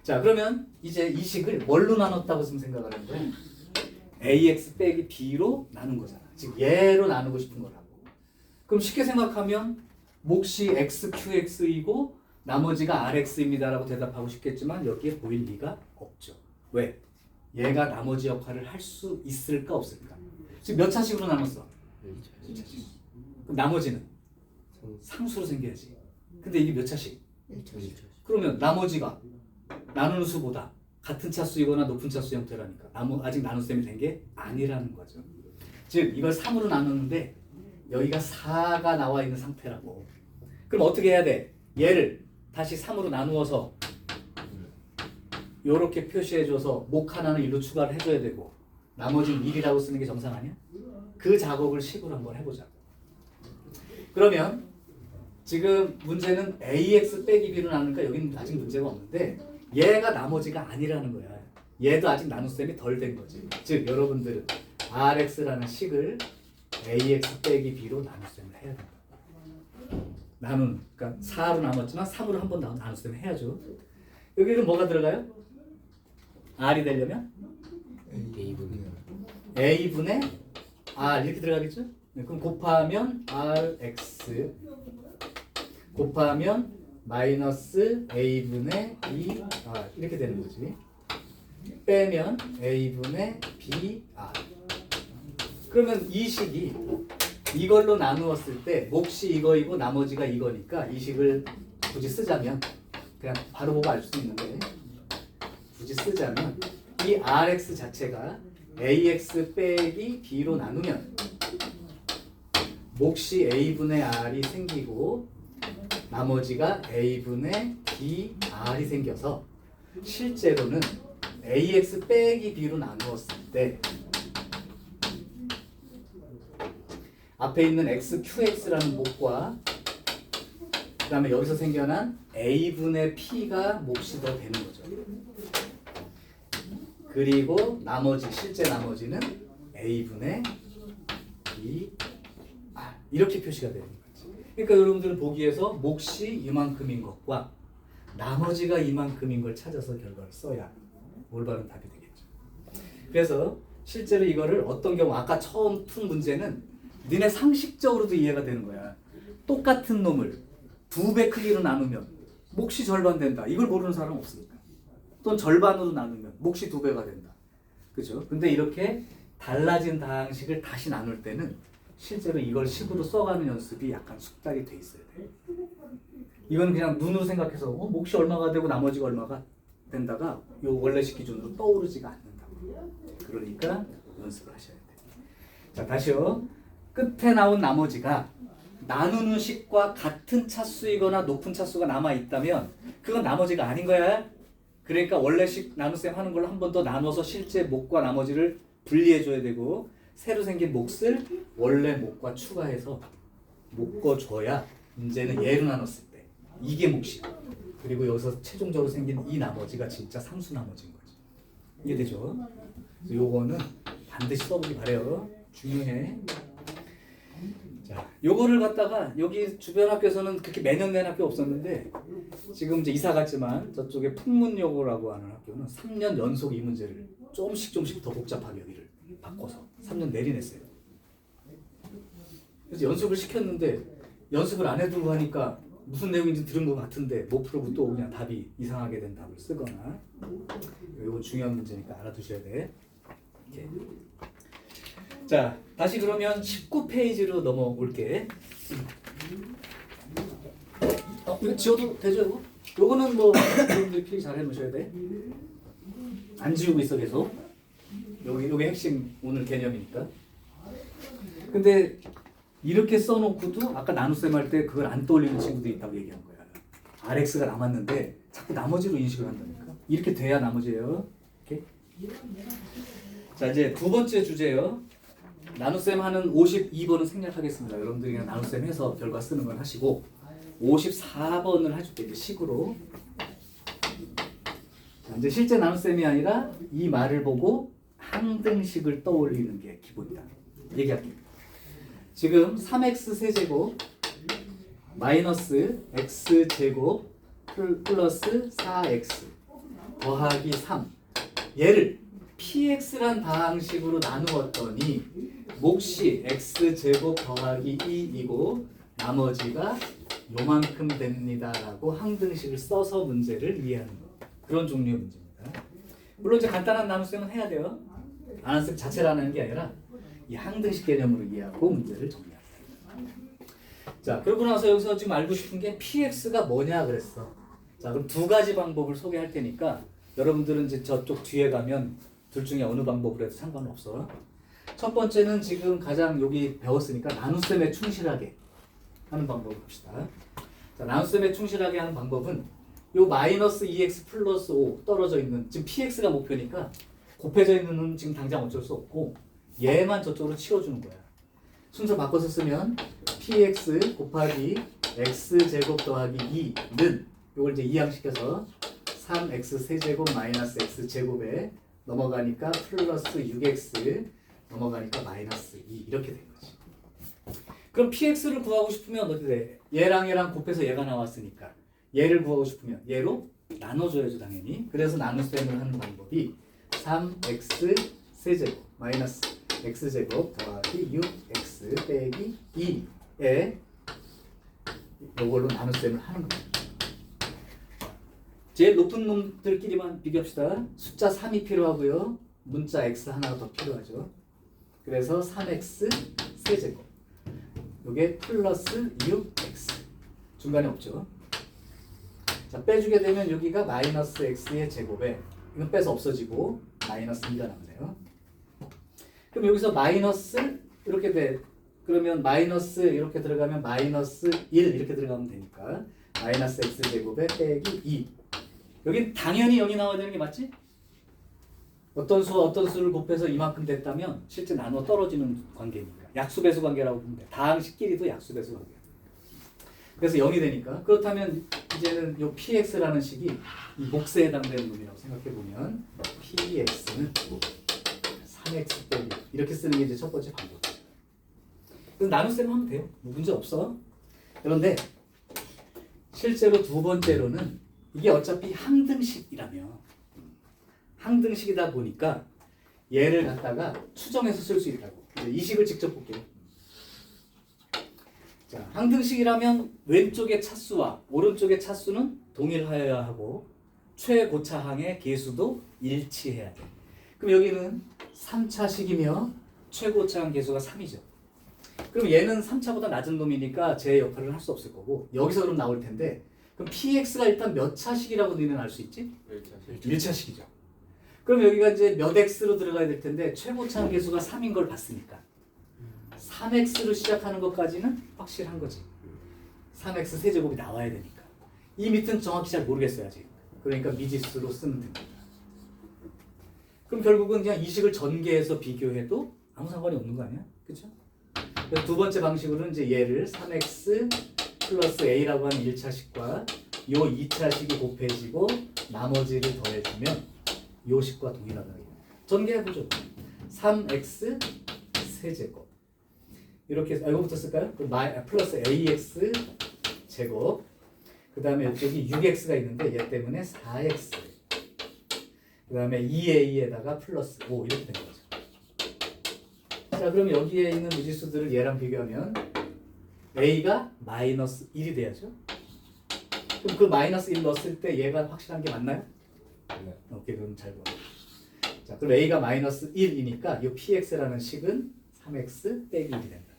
자, 그러면 이제 이 식을 뭘로 나눴다고 지금 생각을 하는 거야? ax 빼기 b로 나눈 거잖아. 즉 얘로 나누고 싶은 거라고. 그럼 쉽게 생각하면 몫이 xqx이고 나머지가 rx입니다라고 대답하고 싶겠지만 여기에 보일 리가 없죠. 왜? 얘가 나머지 역할을 할 수 있을까 없을까? 지금 몇 차식으로 나눴어? 1차식. 그럼 나머지는? 상수로 생겨야지. 근데 이게 몇 차식? 1차식. 그러면 나머지가 나누는 수보다 같은 차수이거나 높은 차수 형태라니까 아직 나눗셈이 된 게 아니라는 거죠. 즉 이걸 3으로 나누는데 여기가 4가 나와 있는 상태라고. 그럼 어떻게 해야 돼? 얘를 다시 3으로 나누어서 요렇게 표시해줘서 목 하나는 1로 추가를 해줘야 되고 나머지는 1이라고 쓰는 게 정상 아니야? 그 작업을 식으로 한번 해보자. 그러면 지금 문제는 ax 빼기 b로 나누니까 여기는 아직 문제가 없는데 얘가 나머지가 아니라는 거야. 얘도 아직 나눗셈이 덜 된 거지. 즉 여러분들은 rx라는 식을 ax 빼기 b로 나눗셈을 해야 된다. 그러니까 4로 나눴지만 3으로 한 번 나눗셈을 해야죠. 여기는 뭐가 들어가요? r이 되려면 a분의 r 이렇게 들어가겠죠? 네, 그럼 곱하면 rx 곱하면 마이너스 a분의 2r 이렇게 되는 거지. 빼면 a분의 br. 그러면 이 식이 이걸로 나누었을 때 몫이 이거이고 나머지가 이거니까 이 식을 굳이 쓰자면 그냥 바로 보고 알 수 있는데 굳이 쓰자면 이 rx 자체가 ax 빼기 b로 나누면 몫이 a분의 r이 생기고 나머지가 a분의 br이 생겨서 실제로는 ax 빼기 b로 나누었을 때 앞에 있는 xqx라는 몫과 그 다음에 여기서 생겨난 A분의 P가 몫이 더 되는 거죠. 그리고 나머지 실제 나머지는 A분의 B 이렇게 표시가 되는 거지. 그러니까 여러분들은 보기에서 몫이 이만큼인 것과 나머지가 이만큼인 걸 찾아서 결과를 써야 올바른 답이 되겠죠. 그래서 실제로 이거를 어떤 경우 아까 처음 푼 문제는 니네 상식적으로도 이해가 되는 거야. 똑같은 놈을 2배 크기로 나누면 몫이 절반 된다. 이걸 모르는 사람 없으니까. 또는 절반으로 나누면 몫이 2배가 된다. 그죠? 근데 이렇게 달라진 다항식을 다시 나눌 때는 실제로 이걸 식으로 써가는 연습이 약간 숙달이 돼 있어야 돼. 이건 그냥 눈으로 생각해서 몫이 얼마가 되고 나머지가 얼마가 된다가 요 원래식 기준으로 떠오르지가 않는다고. 그러니까 연습을 하셔야 돼. 자, 다시요. 끝에 나온 나머지가 나누는 식과 같은 차수이거나 높은 차수가 남아 있다면 그건 나머지가 아닌 거야. 그러니까 원래식 나눗셈 하는 걸로 한 번 더 나눠서 실제 몫과 나머지를 분리해 줘야 되고 새로 생긴 몫을 원래 몫과 추가해서 묶어줘야 이제는 얘로 나눴을 때 이게 몫이고 그리고 여기서 최종적으로 생긴 이 나머지가 진짜 상수 나머지인 거지. 이해되죠? 그래서 요거는 반드시 써보기 바래요. 중요해. 자, 요거를 갖다가 여기 주변 학교에서는 그렇게 매년 낸 학교 없었는데 지금 이제 이사 갔지만 저쪽에 풍문여고라고 하는 학교는 3년 연속 이 문제를 조금씩 더 복잡하게 여기를 바꿔서 3년 내리냈어요. 그래서 연습을 시켰는데 연습을 안 해두고 하니까 무슨 내용인지 들은 것 같은데 못 풀고 또 그냥 답이 이상하게 된 답을 쓰거나 이거 중요한 문제니까 알아두셔야 돼. 이렇게. 자, 다시 그러면 19페이지로 넘어올게. 이거 지워도 되죠, 이거? 요거는 뭐 여러분들이 필기 잘 해놓으셔야 돼. 안 지우고 있어 계속. 요게 핵심 오늘 개념이니까. 근데 이렇게 써놓고도 아까 나눗셈 할 때 그걸 안 떠올리는 친구도 있다고 얘기한 거야. RX가 남았는데 자꾸 나머지로 인식을 한다니까. 이렇게 돼야 나머지예요. 이렇게. 자, 이제 두 번째 주제요. 나눗셈 하는 52번은 생략하겠습니다. 여러분들이 그냥 나눗셈 해서 결과 쓰는 건 하시고 54번을 해줄게. 이제 식으로. 자, 이제 실제 나눗셈이 아니라 이 말을 보고 항등식을 떠올리는 게 기본이다. 얘기할게요. 지금 3x 세제곱 마이너스 x제곱 플러스 4x 더하기 3 얘를 px란 다항식으로 나누었더니 몫이 x제곱 더하기 2이고 나머지가 요만큼 됩니다 라고 항등식을 써서 문제를 이해하는 거. 그런 종류의 문제입니다. 물론 이제 간단한 나눗셈은 해야 돼요. 나눗셈 자체를 하는 게 아니라 이 항등식 개념으로 이해하고 문제를 정리합니다. 자, 그러고 나서 여기서 지금 알고 싶은 게 px가 뭐냐 그랬어. 자, 그럼 두 가지 방법을 소개할 테니까 여러분들은 이제 저쪽 뒤에 가면 둘 중에 어느 방법으로 해도 상관은 없어. 첫 번째는 지금 가장 여기 배웠으니까 나눗셈에 충실하게 하는 방법을 봅시다. 자, 나눗셈에 충실하게 하는 방법은 요 마이너스 2x 플러스 5 떨어져 있는 지금 px가 목표니까 곱해져 있는 는 지금 당장 어쩔 수 없고 얘만 저쪽으로 치워주는 거야. 순서 바꿔서 쓰면 px 곱하기 x제곱 더하기 2는 요걸 이제 이항시켜서 3x 세제곱 마이너스 x제곱에 넘어가니까 플러스 6x 넘어가니까 마이너스 2 이렇게 된 거지. 그럼 px를 구하고 싶으면 어떻게 돼? 얘랑 곱해서 얘가 나왔으니까 얘를 구하고 싶으면 얘로 나눠줘야죠 당연히. 그래서 나눗셈을 하는 방법이 3x 세제곱 마이너스 x제곱 더하기 6x 빼기 2에 이걸로 나눗셈을 하는 겁니다. 제일 높은 놈들끼리만 비교합시다. 숫자 3이 필요하고요. 문자 x 하나가 더 필요하죠. 그래서 3x 세제곱 요게 플러스 6x 중간에 없죠. 자, 빼주게 되면 여기가 마이너스 x의 제곱에 이건 빼서 없어지고 마이너스 2가 남네요. 그럼 여기서 마이너스 이렇게 돼. 그러면 마이너스 이렇게 들어가면 마이너스 1 이렇게 들어가면 되니까 마이너스 x제곱에 빼기 2 여긴 당연히 0이 나와야 되는 게 맞지? 어떤 수와 어떤 수를 곱해서 이만큼 됐다면 실제 나눠 떨어지는 관계니까 약수배수 관계라고 보면 돼. 다항식끼리도 약수배수 관계. 그래서 0이 되니까 그렇다면 이제는 요 px라는 식이 이 몫에 해당되는 놈이라고 생각해 보면 px는 3x 빼기 이렇게 쓰는 게 이제 첫 번째 방법이죠. 그래서 나눗셈 하면 돼요. 뭐 문제 없어. 그런데 실제로 두 번째로는 이게 어차피 항등식이라며 항등식이다 보니까 얘를 갖다가 추정해서 쓸 수 있다고. 이제 이 식을 직접 볼게요. 자, 항등식이라면 왼쪽의 차수와 오른쪽의 차수는 동일하여야 하고 최고차항의 계수도 일치해야 돼. 그럼 여기는 3차식이며 최고차항 계수가 3이죠. 그럼 얘는 3차보다 낮은 놈이니까 제 역할을 할 수 없을 거고 여기서 그럼 나올 텐데 그럼 px가 일단 몇 차식이라고 너희는 알 수 있지? 1차식이죠. 그럼 여기가 이제 몇 x로 들어가야 될 텐데 최고차항 계수가 3인 걸 봤으니까 3x로 시작하는 것까지는 확실한 거지. 3x 세제곱이 나와야 되니까. 이 밑은 정확히 잘 모르겠어요 아직. 그러니까 미지수로 쓰면 됩니다. 그럼 결국은 그냥 이 식을 전개해서 비교해도 아무 상관이 없는 거 아니야? 그렇죠? 두 번째 방식으로는 이제 얘를 3x 플러스 a라고 하는 1차식과 요 2차식이 곱해지고 나머지를 더해주면 요 식과 동일하다. 전개해보죠. 3x 세제곱 이렇게 해서 이거부터 쓸까요? 플러스 ax 제곱 그 다음에 이쪽이 6x가 있는데 얘 때문에 4x 그 다음에 2a에다가 플러스 5 이렇게 된 거죠. 자 그럼 여기에 있는 무지수들을 얘랑 비교하면 a가 마이너스 1이 돼야죠. 그럼 그 마이너스 1 넣었을 때 얘가 확실한 게 맞나요? 네. 오케이 그럼 잘 봐. 자 그럼 a가 마이너스 1이니까 이 px라는 식은 3x 빼기 1이 된다.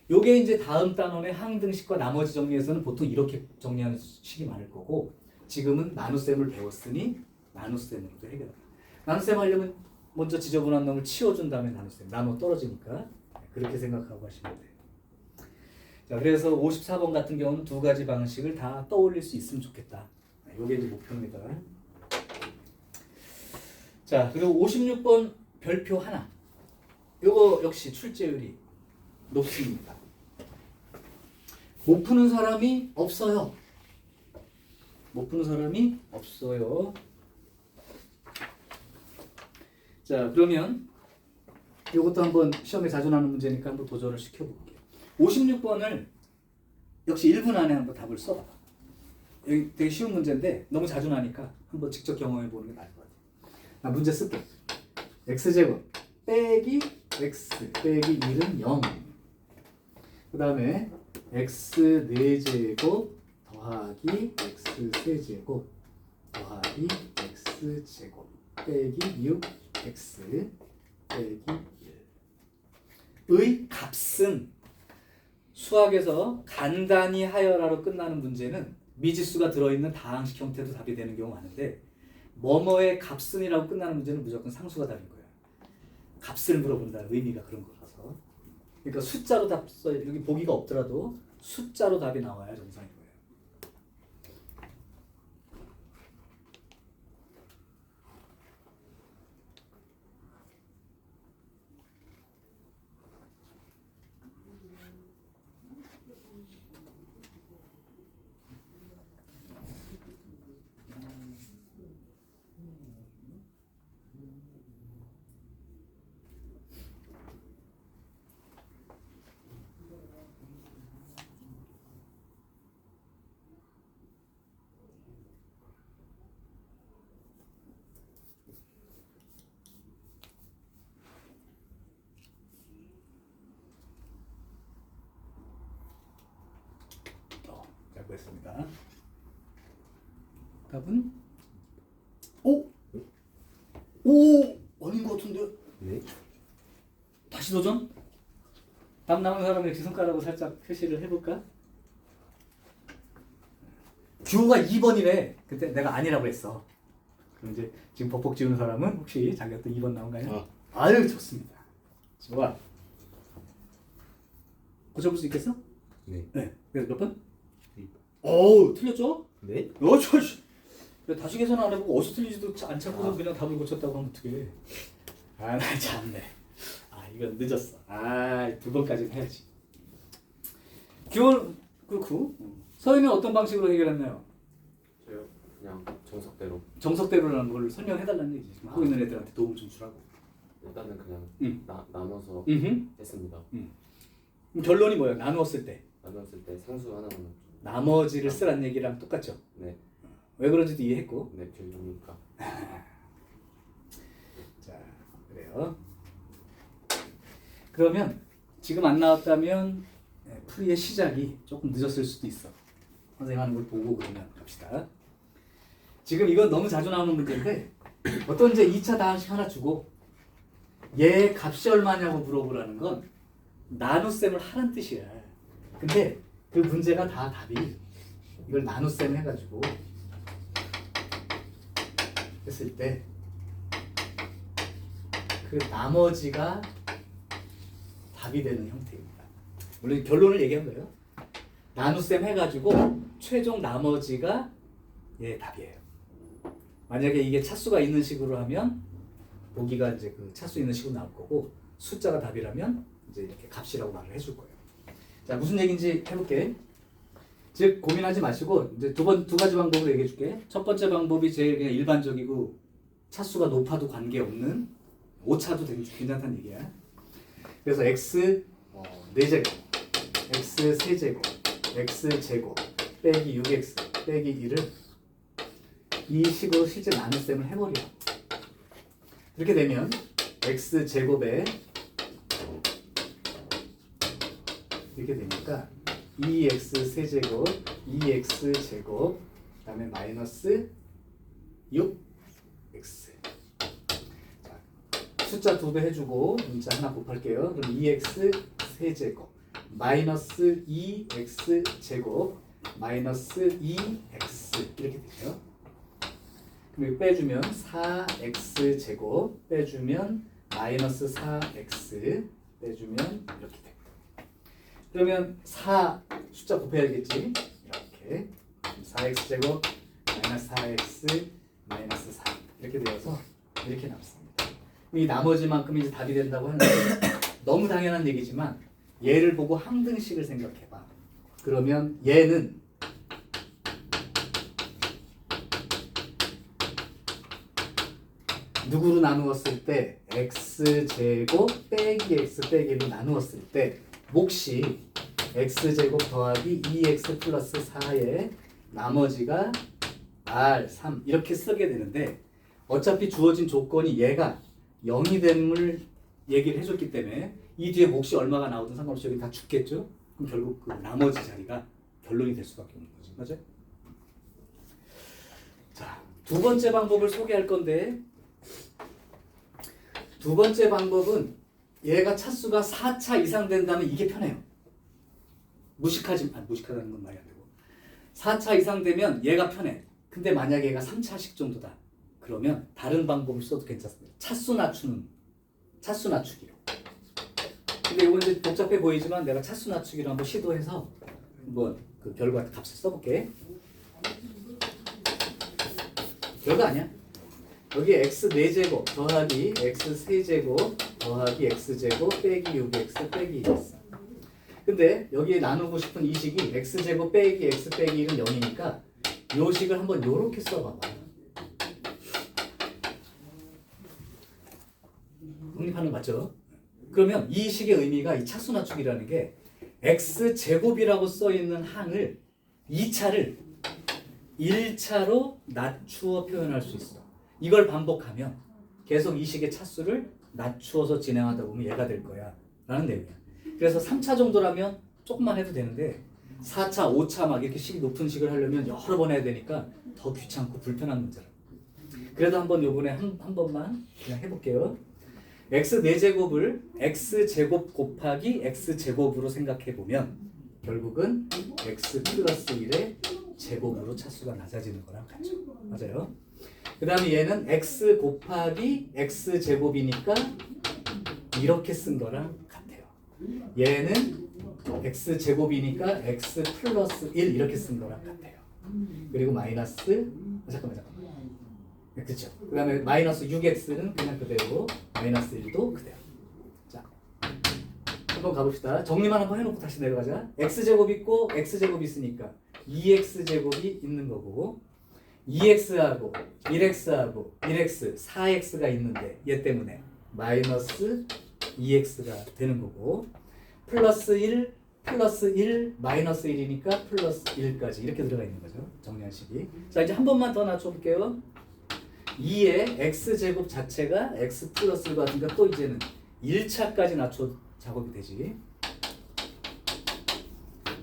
요게 이제 다음 단원의 항등식과 나머지 정리에서는 보통 이렇게 정리하는 식이 많을 거고 지금은 나눗셈을 배웠으니 나눗셈으로도 해결합니다. 나눗셈 하려면 먼저 지저분한 놈을 치워준 다음에 나눗셈 나눠 떨어지니까 그렇게 생각하고 하시면 돼요. 자 그래서 54번 같은 경우는 두 가지 방식을 다 떠올릴 수 있으면 좋겠다. 요게 이제 목표입니다. 자 그리고 56번 별표 하나 요거 역시 출제율이 높습니다. 못 푸는 사람이 없어요. 못 푸는 사람이 없어요. 자 그러면 이것도 한번 시험에 자주 나오는 문제니까 한번 도전을 시켜볼게요. 56번을 역시 1분 안에 한번 답을 써봐. 여기 되게 쉬운 문제인데 너무 자주 나니까 한번 직접 경험해보는 게 나을 것 같아요. 나 문제 쓸게. x제곱 빼기 x 빼기 1은 0. 그 다음에 x 4제곱 더하기 x 세제곱 더하기 x 제곱 빼기 6x 빼기 1의 값은 수학에서 간단히 하여라로 끝나는 문제는 미지수가 들어있는 다항식 형태도 답이 되는 경우가 많은데 뭐뭐의 값은이라고 끝나는 문제는 무조건 상수가 답인 거예요. 값을 물어본다는 의미가 그런 거라서. 그러니까 숫자로 답 써 여기 보기가 없더라도 숫자로 답이 나와야 정상인 거예요. 잘 보겠습니다. 답은 오 아닌 것 같은데. 네. 다시 도전. 답 나온 사람 이렇게 손가락으로 살짝 표시를 해볼까? 규호가 2번이래. 그때 내가 아니라고 했어. 그럼 이제 지금 벅벅 지우는 사람은 혹시 자기가 또 2번 나온가요? 아유 좋습니다. 좋아. 고쳐볼 수 있겠어? 네. 네. 그래서 몇 번? 2번. 어우 틀렸죠? 네? 다시 계산 안 해보고 어디서 틀리지도 안 찾고서 그냥 답을 고쳤다고 하면 어떡해. 아 나 참네. 아 이건 늦었어. 아 2번까지는 해야지. 규월 그렇고 서희는 어떤 방식으로 해결했나요? 저요 그냥 정석대로 정석대로라는 걸 설명해달라는 얘기지. 지금 하고 있는 애들한테 도움 좀 주라고. 일단은 그냥 응. 나눠서 음흠. 했습니다. 그럼 결론이 뭐예요? 나누었을 때 나눴을 때 상수 하나만 좀 나머지를 쓰란 얘기랑 똑같죠? 네, 왜 그런지도 이해했고. 네 교육이니까 자, 그래요. 그러면 지금 안 나왔다면 풀이의 시작이 조금 늦었을 수도 있어. 선생님 하는 걸 보고 그러면 갑시다. 지금 이건 너무 자주 나오는 문제인데 어떤 이제 2차 다항식 하나 주고 얘 값이 얼마냐고 물어보라는 건 나눗셈을 하란 뜻이야. 근데 그 문제가 다 답이 이걸 나눗셈 해가지고 했을 때 그 나머지가 답이 되는 형태입니다. 물론 결론을 얘기한 거예요. 나눗셈 해가지고 최종 나머지가 얘 답이에요. 만약에 이게 차수가 있는 식으로 하면 보기가 이제 그 차수 있는 식으로 나올 거고 숫자가 답이라면 이제 이렇게 값이라고 말을 해줄 거예요. 자, 무슨 얘기인지 해볼게. 즉 고민하지 마시고 이제 두 가지 방법으로 얘기해 줄게. 첫 번째 방법이 제일 그냥 일반적이고 차수가 높아도 관계없는 오차도 괜찮다는 얘기야. 그래서 x 4제곱, x 세제곱, x 제곱 빼기 6x 빼기 1을 이 식으로 실제 나눗셈을 해버려. 이렇게 되면 x 제곱에 이렇게 되니까 2x 세제곱, 2x 제곱, 그 다음에 마이너스 6x. 자, 숫자 2배 해주고 문자 하나 곱할게요. 그럼 2x 세제곱, 마이너스 2x 제곱, 마이너스 2x 이렇게 되죠. 그럼 여기 빼주면 4x 제곱, 빼주면 마이너스 4x, 빼주면 이렇게 됩니다. 그러면 4 숫자 곱해야겠지. 이렇게 4x 제곱 마이너스 4x 마이너스 4 이렇게 되어서 이렇게 남습니다. 이 나머지만큼이 이제 답이 된다고 하는데 너무 당연한 얘기지만 얘를 보고 항등식을 생각해봐. 그러면 얘는 누구로 나누었을 때 x제곱 빼기 x 빼기 1로 나누었을 때 몫이 x제곱 더하기 2x 플러스 4의 나머지가 r3 이렇게 쓰게 되는데 어차피 주어진 조건이 얘가 0이 됨을 얘기를 해줬기 때문에 이 뒤에 몫이 얼마가 나오든 상관없이 여기 다 죽겠죠? 그럼 결국 그 나머지 자리가 결론이 될 수밖에 없는 거지. 맞아요? 자, 두 번째 방법을 소개할 건데 두 번째 방법은 얘가 차수가 4차 이상 된다면 이게 편해요. 무식하다는 건 말이 안 되고 4차 이상 되면 얘가 편해. 근데 만약에 얘가 3차식 정도다. 그러면 다른 방법을 써도 괜찮습니다. 차수 낮추기로. 근데 이건 이제 복잡해 보이지만 내가 차수 낮추기로 한번 시도해서 한번 그 결과 값을 써볼게. 별거 아니야. 여기 x 4제곱 더하기 x 세제곱 더하기 x제곱 빼기 6x 빼기 1이 있어. 근데 여기에 나누고 싶은 이 식이 x제곱 빼기 x 빼기 1은 0이니까 요 식을 한번 요렇게 써봐봐. 독립하는 거 맞죠? 그러면 이 식의 의미가 이 차수 낮추기라는 게 x제곱이라고 써있는 항을 2차를 1차로 낮추어 표현할 수 있어. 이걸 반복하면 계속 이 식의 차수를 낮추어서 진행하다 보면 얘가 될 거야 라는 내용이야. 그래서 3차 정도라면 조금만 해도 되는데 4차, 5차 막 이렇게 식이 높은 식을 하려면 여러 번 해야 되니까 더 귀찮고 불편한 문제라. 그래도 한번 요번에 한 번만 그냥 해볼게요. x 4제곱을 x제곱 곱하기 x제곱으로 생각해보면 결국은 x 플러스 1의 제곱으로 차수가 낮아지는 거랑 같죠. 맞아요? 그 다음에 얘는 x 곱하기 x제곱이니까 이렇게 쓴 거랑 같아요. 얘는 x제곱이니까 x 플러스 1 이렇게 쓴 거랑 같아요. 그리고 마이너스 잠깐만 그렇죠. 그 다음에 마이너스 6x는 그냥 그대로 마이너스 1도 그대로. 자, 한번 가봅시다. 정리만 한번 해놓고 다시 내려가자. x제곱 있고 x제곱 있으니까 2x제곱이 있는 거고 2x하고 1x하고 1x 4x가 있는데 얘 때문에 마이너스 2x가 되는 거고 플러스 1 플러스 1 마이너스 1이니까 플러스 1까지 이렇게 들어가 있는 거죠. 정리한 식이. 자 이제 한 번만 더 낮춰볼게요. 2의 x제곱 자체가 x 플러스 1과 같으니까 또 이제는 1차까지 낮춰 작업이 되지.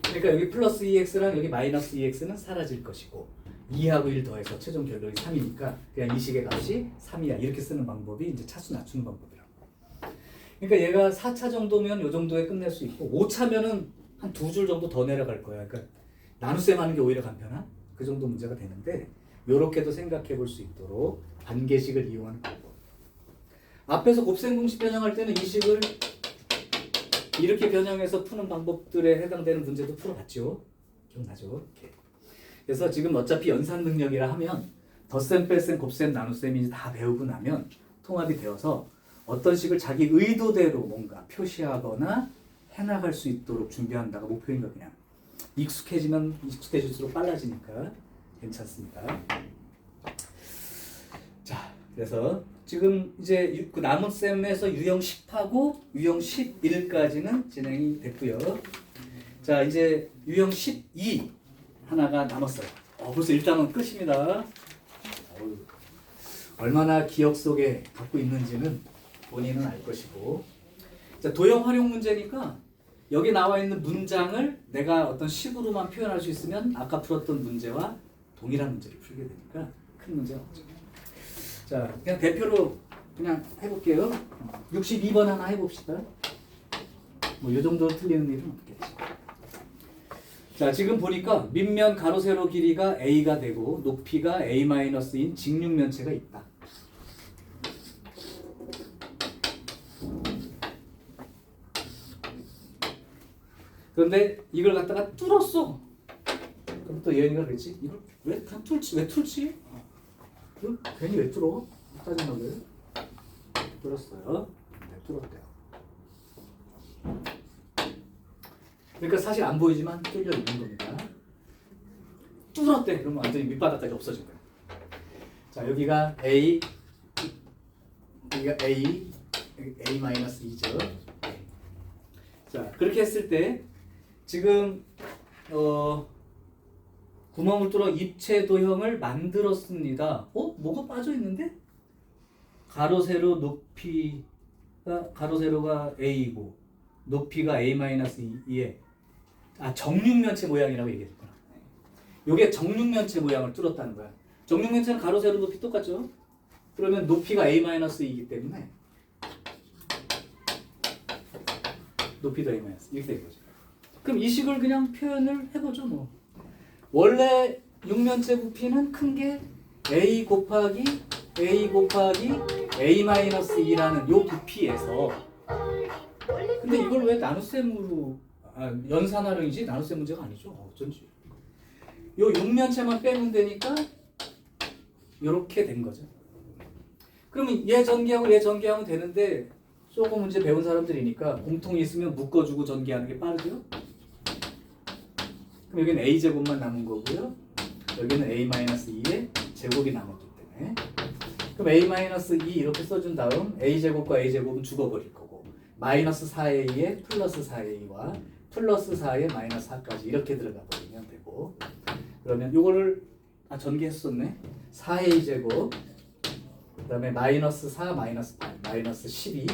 그러니까 여기 플러스 2x랑 여기 마이너스 2x는 사라질 것이고 2하고 1 더해서 최종 결론이 3이니까 그냥 이 식의 값이 3이야 이렇게 쓰는 방법이 이제 차수 낮추는 방법이라고. 그러니까 얘가 4차 정도면 이 정도에 끝낼 수 있고 5차면은 한 2줄 정도 더 내려갈 거야. 그러니까 나눗셈 하는 게 오히려 간편한 그 정도 문제가 되는데 요렇게도 생각해 볼 수 있도록 반개식을 이용하는 방법. 앞에서 곱셈 공식 변형할 때는 이 식을 이렇게 변형해서 푸는 방법들에 해당되는 문제도 풀어봤죠. 기억나죠? 이렇게. 그래서 지금 어차피 연산 능력이라 하면 덧셈, 뺄셈, 곱셈, 나눗셈이 다 배우고 나면 통합이 되어서 어떤 식을 자기 의도대로 뭔가 표시하거나 해나갈 수 있도록 준비한다가 목표인 거 그냥. 익숙해지면 익숙해질수록 빨라지니까 괜찮습니다. 자, 그래서 지금 이제 그 남은 셈에서 유형 10하고 유형 11까지는 진행이 됐고요. 자, 이제 유형 12 하나가 남았어요. 벌써 1단원 끝입니다. 얼마나 기억 속에 갖고 있는지는 본인은 알 것이고. 자, 도형 활용 문제니까 여기 나와 있는 문장을 내가 어떤 식으로만 표현할 수 있으면 아까 풀었던 문제와 동일한 문제를 풀게 되니까 큰 문제가 없죠. 자, 그냥 대표로 그냥 해볼게요. 62번 하나 해봅시다. 뭐 이 정도 틀리는 일은 없겠지. 자, 지금 보니까 밑면 가로 세로 길이가 a가 되고 높이가 a-인 직육면체가 있다. 그런데 이걸 갖다가 뚫었어. 그럼 또 예은이가 그랬지? 이걸 왜 다 뚫지? 왜 뚫지? 이거 괜히 왜 뚫어? 짜증나게. 뚫었어요. 네, 뚫었대요. 그러니까 사실 안 보이지만 뚫려 있는 겁니다. 뚫었대. 그러면 완전히 밑바닥까지 없어진 거예요. 자, 여기가 A, 여기가 A, A-2죠. 자, 그렇게 했을 때 지금 구멍을 뚫어 입체 도형을 만들었습니다. 뭐가 빠져 있는데? 가로 세로 높이가 가로 세로가 a이고 높이가 a-2에 정육면체 모양이라고 얘기했구나. 요게 정육면체 모양을 뚫었다는 거야. 정육면체는 가로 세로 높이 똑같죠? 그러면 높이가 a-2이기 때문에 높이도 a- 이렇게 된 거죠. 그럼 이 식을 그냥 표현을 해보죠 뭐. 원래 육면체 부피는 큰 게 a 곱하기 a-2라는 요 부피에서 근데 이걸 왜 나눗셈으로 연산활용이지 나눗셈 문제가 아니죠. 어쩐지 요 육면체만 빼면 되니까 요렇게 된 거죠. 그러면 얘 전개하고 얘 전개하면 되는데 조금 문제 배운 사람들이니까 공통이 있으면 묶어주고 전개하는 게 빠르죠. 그럼 여기는 a제곱만 남은 거고요. 여기는 a-2의 제곱이 남았기 때문에 그럼 a-2 이렇게 써준 다음 a제곱과 a제곱은 죽어버릴 거고 마이너스 4a에 플러스 4a와 플러스 4에 마이너스 4까지 이렇게 들어가 버리면 되고 그러면 요거를 전개했었네. 4a제곱 그 다음에 마이너스 4 마이너스 8 마이너스 12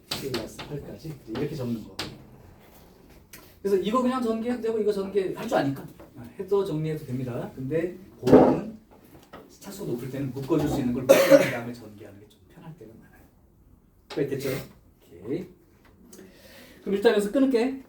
플러스 8까지 이렇게 적는 거. 그래서 이거 그냥 전개해도 되고 이거 전개할 줄 아니까 해도 정리해도 됩니다. 근데 그거는 차수가 높을 때는 묶어줄 수 있는 걸 묶은 다음에 전개하는 게 좀 편할 때가 많아요. 그랬겠죠? 오케이. 그럼 일단 여기서 끊을게.